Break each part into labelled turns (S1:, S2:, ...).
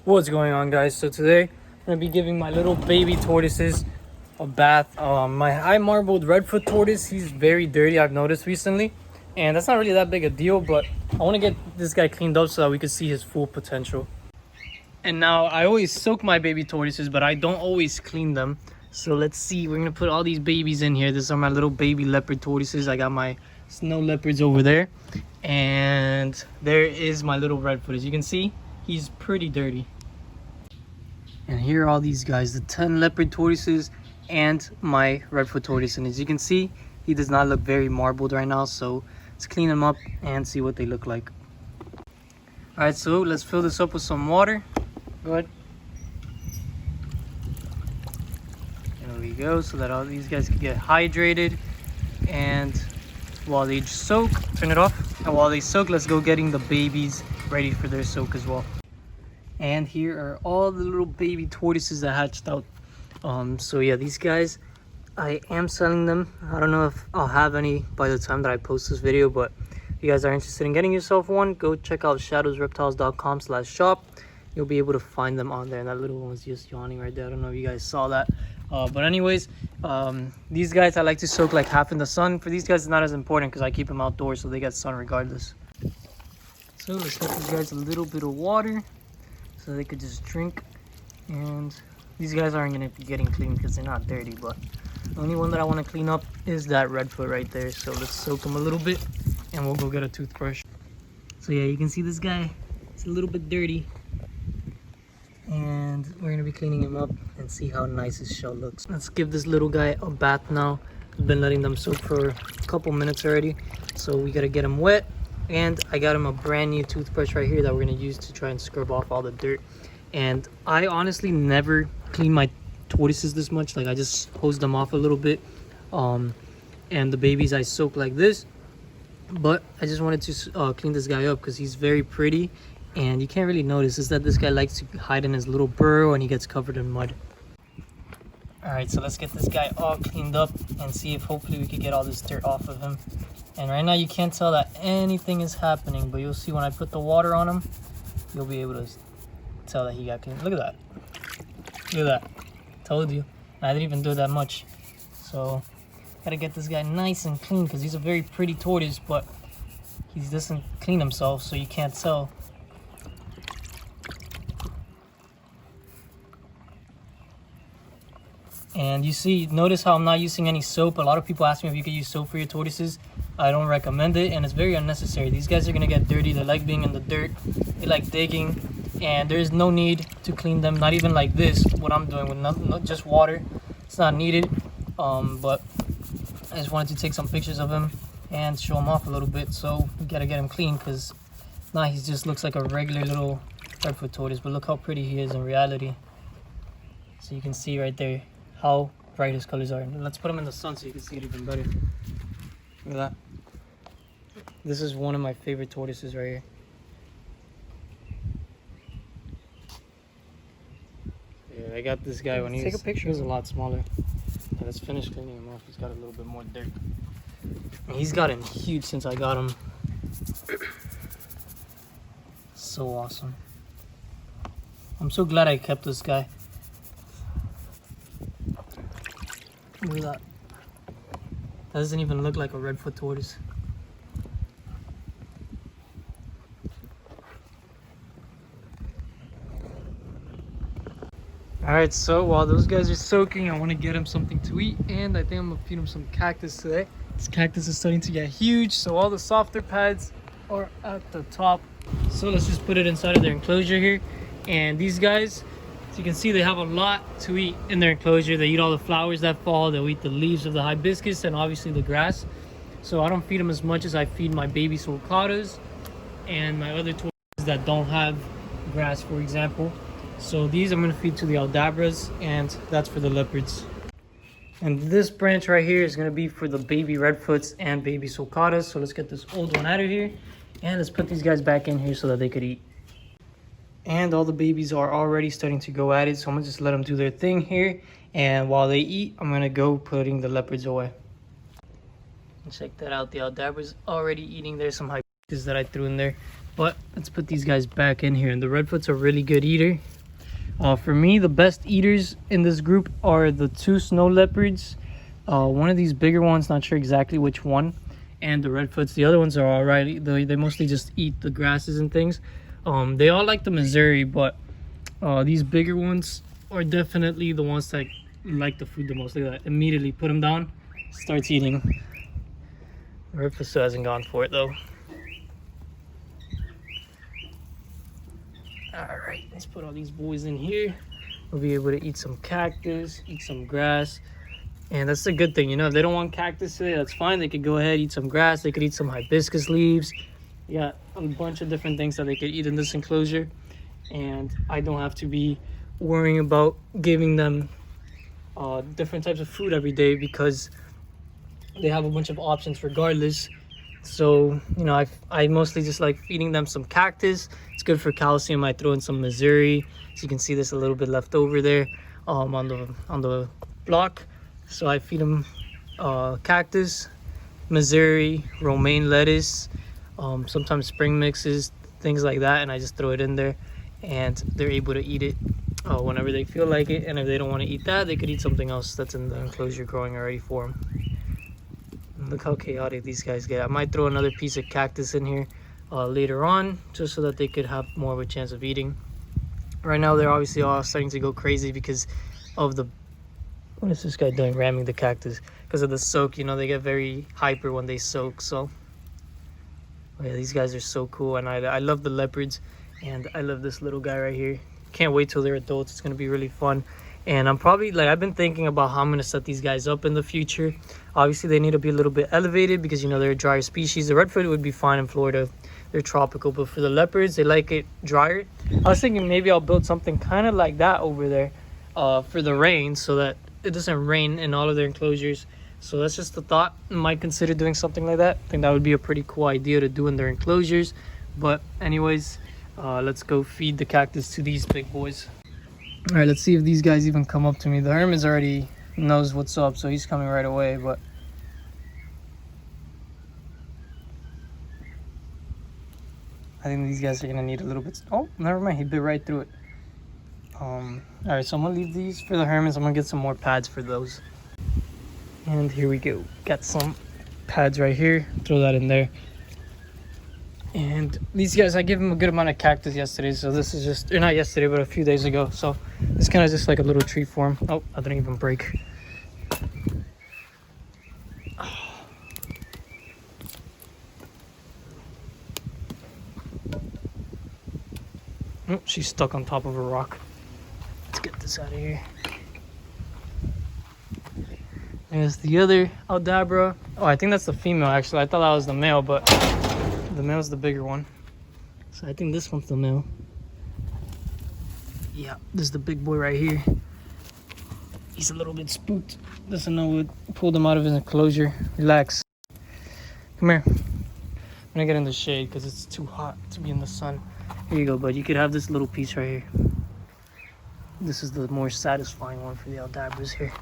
S1: What's going on, guys? So today I'm gonna be giving my little baby tortoises a bath. My high marbled redfoot tortoise, he's very dirty, I've noticed recently, and that's not really that big a deal, but I want to get this guy cleaned up so that we can see his full potential. And now I always soak my baby tortoises, but I don't always clean them. So let's see, we're gonna put all these babies in here. These are my little baby leopard tortoises. I got my snow leopards over there, and there is my little redfoot. As you can see, he's pretty dirty. And here are all these guys, the 10 leopard tortoises and my redfoot tortoise. And as you can see, he does not look very marbled right now, so let's clean him up and see what they look like. All right, so let's fill this up with some water. Go ahead. There we go, so that all these guys can get hydrated. And while they soak, turn it off. And while they soak, let's go getting the babies ready for their soak as well. And here are all the little baby tortoises that hatched out. So yeah, these guys, I am selling them. I don't know if I'll have any by the time that I post this video, but if you guys are interested in getting yourself one, go check out shadowsreptiles.com/shop. You'll be able to find them on there. And that little one was just yawning right there. I don't know if you guys saw that. But anyways, these guys I like to soak like half in the sun. For these guys, it's not as important because I keep them outdoors, so they get sun regardless. So let's get these guys a little bit of water so they could just drink. And these guys aren't going to be getting clean because they're not dirty, but the only one that I want to clean up is that redfoot right there. So let's soak them a little bit and we'll go get a toothbrush. So yeah, you can see this guy, it's a little bit dirty, and we're going to be cleaning him up and see how nice his shell looks. Let's give this little guy a bath now. I've been letting them soak for a couple minutes already, so we got to get him wet. And I got him a brand new toothbrush right here that we're going to use to try and scrub off all the dirt. And I honestly never clean my tortoises this much. Like, I just hose them off a little bit. And the babies I soak like this. But I just wanted to clean this guy up because he's very pretty. And you can't really notice is that this guy likes to hide in his little burrow and he gets covered in mud. Alright, so let's get this guy all cleaned up and see if hopefully we can get all this dirt off of him. And right now you can't tell that anything is happening, but you'll see when I put the water on him, you'll be able to tell that he got clean. Look at that. Look at that. Told you. I didn't even do that much. So, gotta get this guy nice and clean because he's a very pretty tortoise, but he doesn't clean himself, so you can't tell. And you see, notice how I'm not using any soap. A lot of people ask me if you could use soap for your tortoises. I don't recommend it, and it's very unnecessary. These guys are gonna get dirty. They like being in the dirt. They like digging, and there is no need to clean them. Not even like this, what I'm doing with not just water. It's not needed. But I just wanted to take some pictures of him and show him off a little bit. So we gotta get him clean because now he just looks like a regular little redfoot tortoise. But look how pretty he is in reality. So you can see right there how bright his colors are. And let's put him in the sun so you can see it even better. Look at that. This is one of my favorite tortoises right here. Yeah, I got this guy when he was a lot smaller. Yeah, let's finish cleaning him off. He's got a little bit more dirt. And he's gotten huge since I got him. So awesome. I'm so glad I kept this guy. Look at that. That doesn't even look like a redfoot tortoise. Alright, so while those guys are soaking, I want to get them something to eat, and I think I'm going to feed them some cactus today. This cactus is starting to get huge, so all the softer pads are at the top. So let's just put it inside of their enclosure here. And these guys, as you can see, they have a lot to eat in their enclosure. They eat all the flowers that fall. They'll eat the leaves of the hibiscus and obviously the grass. So I don't feed them as much as I feed my baby sulcatas and my other tortoises that don't have grass, for example. So these I'm going to feed to the aldabras, and that's for the leopards. And this branch right here is going to be for the baby redfoots and baby sulcatas. So let's get this old one out of here, and let's put these guys back in here so that they could eat. And all the babies are already starting to go at it, so I'm going to just let them do their thing here. And while they eat, I'm going to go putting the leopards away. And check that out, the aldabras already eating. There's some hibiscus that I threw in there. But let's put these guys back in here. And the redfoot's a really good eater. For me, the best eaters in this group are the 2 snow leopards. One of these bigger ones, not sure exactly which one, and the redfoots. The other ones are alright. They mostly just eat the grasses and things. They all like the Missouri, but these bigger ones are definitely the ones that like the food the most. Look at that. Immediately put them down, starts eating. The redfoot still hasn't gone for it though. Alright, let's put all these boys in here. We'll be able to eat some cactus, eat some grass. And that's the good thing, you know, if they don't want cactus today, that's fine. They could go ahead, eat some grass. They could eat some hibiscus leaves. You got a bunch of different things that they could eat in this enclosure. And I don't have to be worrying about giving them different types of food every day because they have a bunch of options regardless. So, you know, I mostly just like feeding them some cactus. It's good for calcium. I throw in some Missouri. So you can see there's a little bit left over there on the block. So I feed them cactus, Missouri, romaine lettuce, sometimes spring mixes, things like that. And I just throw it in there and they're able to eat it whenever they feel like it. And if they don't want to eat that, they could eat something else that's in the enclosure growing already for them. Look how chaotic these guys get. I might throw another piece of cactus in here later on just so that they could have more of a chance of eating. Right now they're obviously all starting to go crazy because of the, what is this guy doing, ramming the cactus? Because of the soak, you know, they get very hyper when they soak. So yeah, these guys are so cool, and I love the leopards, and I love this little guy right here. Can't wait till they're adults. It's gonna be really fun. And I'm probably, like, I've been thinking about how I'm going to set these guys up in the future. Obviously, they need to be a little bit elevated because, you know, they're a drier species. The redfoot would be fine in Florida. They're tropical. But for the leopards, they like it drier. I was thinking maybe I'll build something kind of like that over there for the rain so that it doesn't rain in all of their enclosures. So that's just a thought. I might consider doing something like that. I think that would be a pretty cool idea to do in their enclosures. But anyways, let's go feed the cactus to these big boys. All right, let's see if these guys even come up to me. The Hermes already knows what's up, so he's coming right away, but I think these guys are gonna need a little bit. Oh, never mind, he bit right through it. All right, so I'm gonna leave these for the Hermes. I'm gonna get some more pads for those. And here we go. Got some pads right here. Throw that in there. And these guys, I gave them a good amount of cactus yesterday, so this is just, or not yesterday, but a few days ago. So it's kind of just like a little treat for them. Oh, I didn't even break. Oh, she's stuck on top of a rock. Let's get this out of here. There's the other Aldabra. Oh, I think that's the female, actually. I thought that was the male, but the male's the bigger one. So I think this one's the male. Yeah, this is the big boy right here. He's a little bit spooked. Doesn't know what pulled him out of his enclosure. Relax. Come here. I'm gonna get in the shade because it's too hot to be in the sun. Here you go, bud. You could have this little piece right here. This is the more satisfying one for the Aldabras here.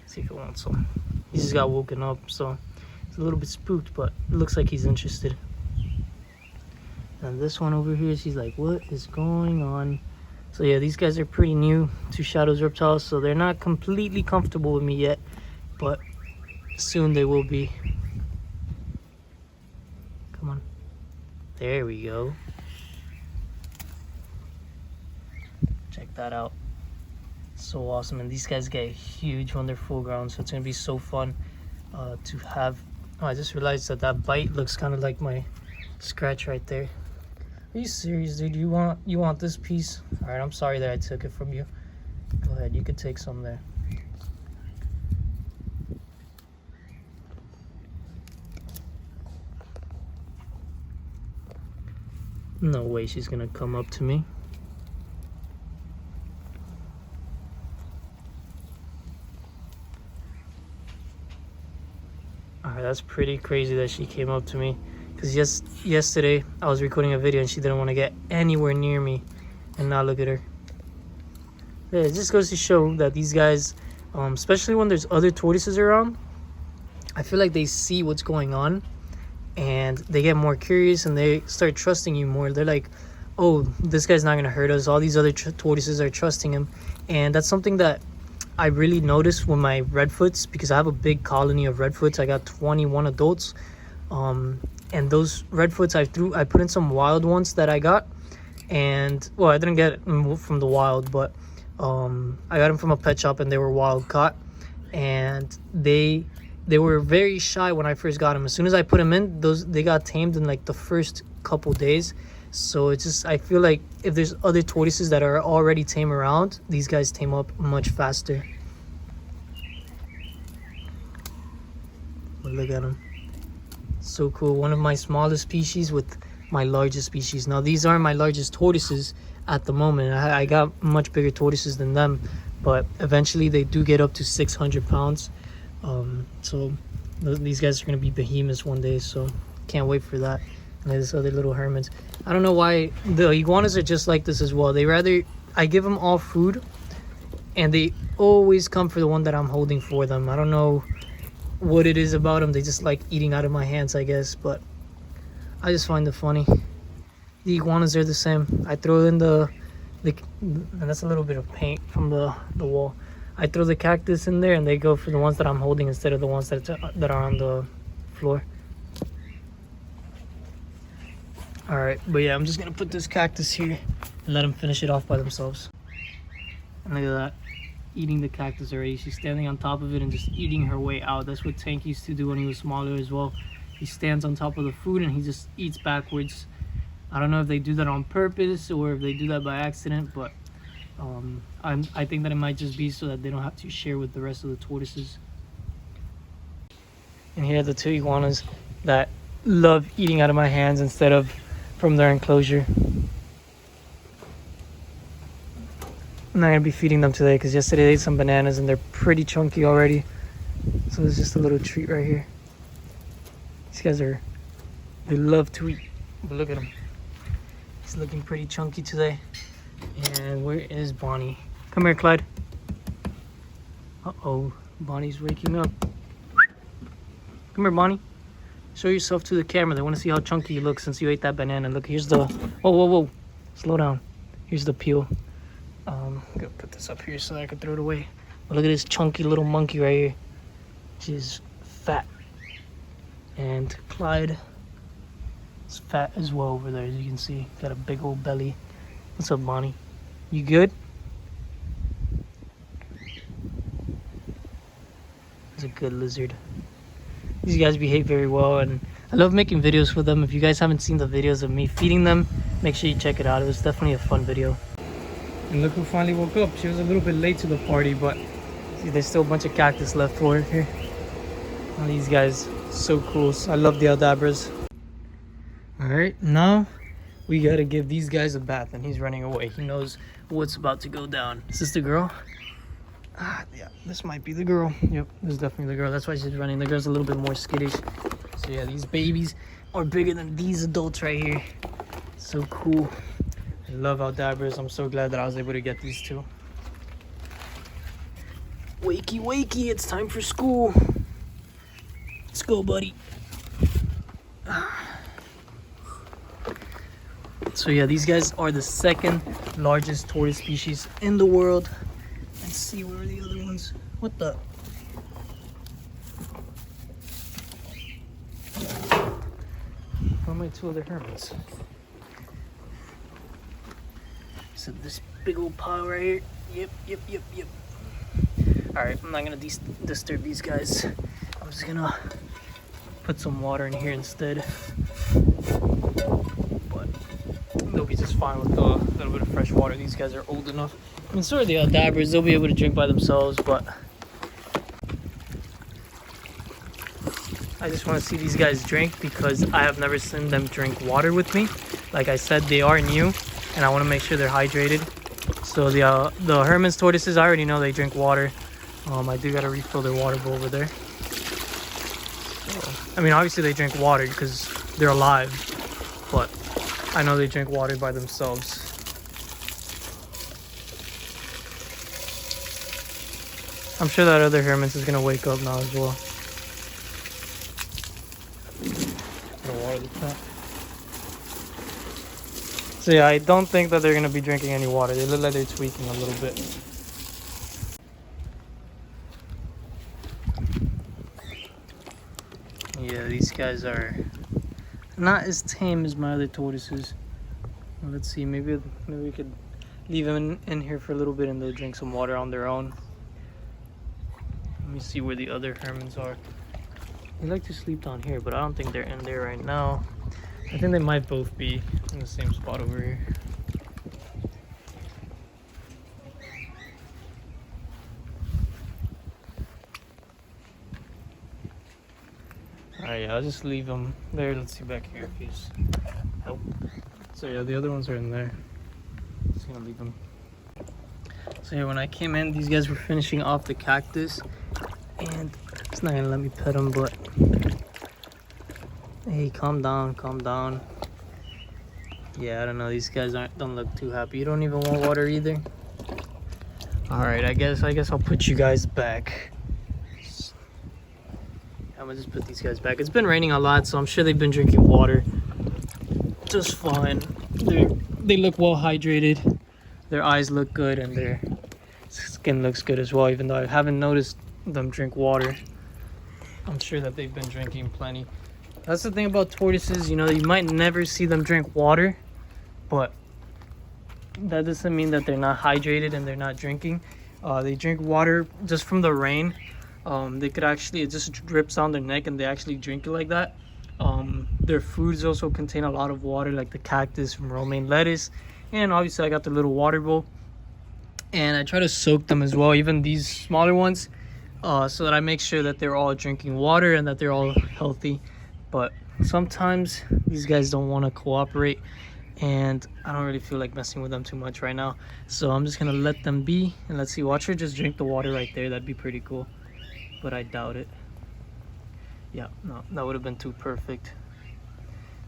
S1: See if it wants some. He just got woken up, so he's a little bit spooked, but it looks like he's interested. And this one over here, she's like, what is going on? So yeah, these guys are pretty new to Shadow's Reptiles, so they're not completely comfortable with me yet, but soon they will be. Come on. There we go. Check that out. So awesome. And these guys get huge when they're full grown, so it's gonna be so fun to have. Oh, I just realized that that bite looks kind of like my scratch right there. Are you serious, dude? You want this piece? All right, I'm sorry that I took it from you. Go ahead, you could take some there. No way she's gonna come up to me. Alright, that's pretty crazy that she came up to me. Because yesterday I was recording a video and she didn't want to get anywhere near me. And now look at her. Yeah, it just goes to show that these guys, especially when there's other tortoises around, I feel like they see what's going on and they get more curious and they start trusting you more. They're like oh, this guy's not gonna hurt us. All these other tortoises are trusting him, and that's something that I really noticed with my redfoots, because I have a big colony of redfoots. I got 21 adults, and those redfoots I put in some wild ones that I got, and well, I didn't get them from the wild, but I got them from a pet shop, and they were wild caught, and they were very shy when I first got them. As soon as I put them in, they got tamed in like the first couple days. So it's just, I feel like if there's other tortoises that are already tame around, these guys tame up much faster. But look at them. So cool. One of my smallest species with my largest species. Now these aren't my largest tortoises at the moment. I got much bigger tortoises than them, but eventually they do get up to 600 pounds. So these guys are going to be behemoths one day, so can't wait for that. And there's other little hermits. I don't know why the iguanas are just like this as well. I give them all food, and they always come for the one that I'm holding for them. I don't know what it is about them. They just like eating out of my hands, I guess, but I just find it funny. The iguanas are the same. I throw in and that's a little bit of paint from the wall. I throw the cactus in there, and they go for the ones that I'm holding instead of the ones that are on the floor. All right, but yeah, I'm just gonna put this cactus here and let them finish it off by themselves. And look at that, eating the cactus already. She's standing on top of it and just eating her way out. That's what Tank used to do when he was smaller as well. He stands on top of the food and he just eats backwards. I don't know if they do that on purpose or if they do that by accident, but I think that it might just be so that they don't have to share with the rest of the tortoises. And here are the two iguanas that love eating out of my hands instead of from their enclosure. I'm not gonna be feeding them today because yesterday they ate some bananas and they're pretty chunky already. So it's just a little treat right here. These guys they love to eat. But look at him. He's looking pretty chunky today. And where is Bonnie? Come here, Clyde. Uh-oh, Bonnie's waking up. Come here, Bonnie. Show yourself to the camera. They want to see how chunky you look since you ate that banana. Look, here's the... Whoa. Slow down. Here's the peel. I'm gonna put this up here so that I can throw it away. But look at this chunky little monkey right here. She's fat. And Clyde is fat as well over there, as you can see. Got a big old belly. What's up, Bonnie? You good? He's a good lizard. These guys behave very well, and I love making videos for them. If you guys haven't seen the videos of me feeding them, make sure you check it out. It was definitely a fun video. And look who finally woke up. She was a little bit late to the party, but see, there's still a bunch of cactus left for her here. Oh, these guys, so cool. I love the Aldabras. Alright, now we gotta give these guys a bath, and he's running away. He knows what's about to go down. Is this the girl? Yeah, this might be the girl. Yep, this is definitely the girl. That's why she's running. The girl's a little bit more skittish. So yeah, these babies are bigger than these adults right here. So cool. I love Aldabras. I'm so glad that I was able to get these two. Wakey, it's time for school. Let's go, buddy. So yeah, these guys are the second largest tortoise species in the world. Let's see, where are the other ones? What the? Where are my two other hermits? So this big old pile right here. Yep. Alright, I'm not gonna disturb these guys. I'm just gonna put some water in here instead. But they'll be just fine with a little bit of fresh water. These guys are old enough. I mean, so are the Aldabras. They'll be able to drink by themselves, but I just want to see these guys drink because I have never seen them drink water with me. Like I said, they are new, and I want to make sure they're hydrated. So the Herman's tortoises, I already know they drink water. I do gotta refill their water bowl over there. So, I mean, obviously they drink water because they're alive, but I know they drink water by themselves. I'm sure that other Herman's is gonna wake up now as well. I'm gonna water the plant. So yeah, I don't think that they're gonna be drinking any water. They look like they're tweaking a little bit. Yeah, these guys are not as tame as my other tortoises. Let's see, maybe we could leave them in here for a little bit and they'll drink some water on their own. Let me see where the other hermits are. They like to sleep down here, but I don't think they're in there right now. I think they might both be in the same spot over here. Alright, yeah, I'll just leave them there. Let's see back here if he's help. So yeah, the other ones are in there. Just gonna leave them. So yeah, when I came in, these guys were finishing off the cactus, and it's not gonna let me pet them, but hey, calm down, calm down. Yeah, I don't know, these guys don't look too happy. You don't even want water either. Alright, I guess I'll put you guys back. I'm gonna just put these guys back. It's been raining a lot, so I'm sure they've been drinking water just fine. They look well hydrated. Their eyes look good and their skin looks good as well, even though I haven't noticed them drink water. I'm sure that they've been drinking plenty. That's the thing about tortoises, you know, you might never see them drink water, but that doesn't mean that they're not hydrated and they're not drinking. They drink water just from the rain. They could actually, it just drips down their neck and they actually drink it like that. Their foods also contain a lot of water, like the cactus, romaine lettuce, and obviously I got the little water bowl. And I try to soak them as well, even these smaller ones, so that I make sure that they're all drinking water and that they're all healthy. But sometimes these guys don't want to cooperate, and I don't really feel like messing with them too much right now. So I'm just gonna let them be, and let's see, watch her just drink the water right there. That'd be pretty cool, but I doubt it. Yeah, no, that would have been too perfect.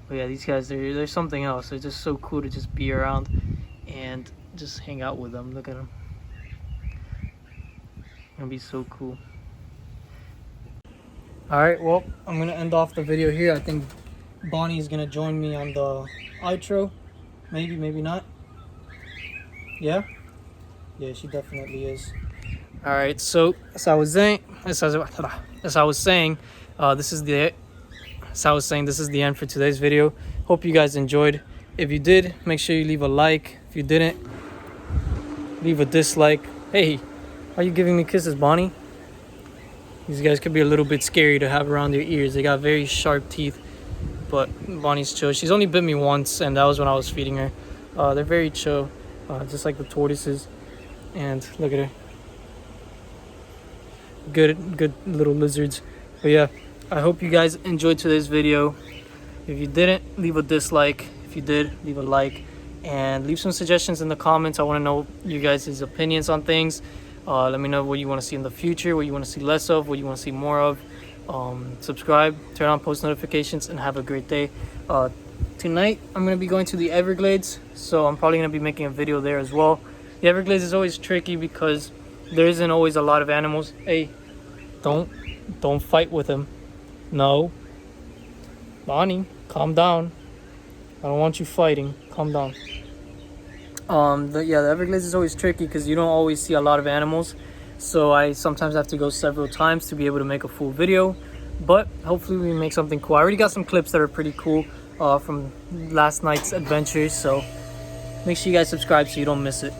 S1: But yeah, these guys, they're something else. They're just so cool to just be around and just hang out with them. Look at them. Gonna be so cool. Alright, well, I'm gonna end off the video here. I think Bonnie's gonna join me on the outro. Maybe, maybe not. Yeah? Yeah, she definitely is. Alright, so as I was saying, this is the end for today's video. Hope you guys enjoyed. If you did, make sure you leave a like. If you didn't, leave a dislike. Hey, why are you giving me kisses, Bonnie? These guys could be a little bit scary to have around their ears. They got very sharp teeth, but Bonnie's chill. She's only bit me once, and that was when I was feeding her. They're very chill, just like the tortoises. And look at her. Good little lizards. But yeah, I hope you guys enjoyed today's video. If you didn't, leave a dislike. If you did, leave a like, and leave some suggestions in the comments. I want to know you guys' opinions on things. Let me know what you want to see in the future, what you want to see less of, what you want to see more of. Subscribe, turn on post notifications, and have a great day. Tonight I'm going to be going to the Everglades, so I'm probably going to be making a video there as well. The Everglades is always tricky because there isn't always a lot of animals. Hey, don't fight with him. No, Bonnie, calm down. I don't want you fighting. Calm down. The Everglades is always tricky because you don't always see a lot of animals, so I sometimes have to go several times to be able to make a full video. But hopefully we make something cool. I already got some clips that are pretty cool from last night's adventures, so make sure you guys subscribe so you don't miss it.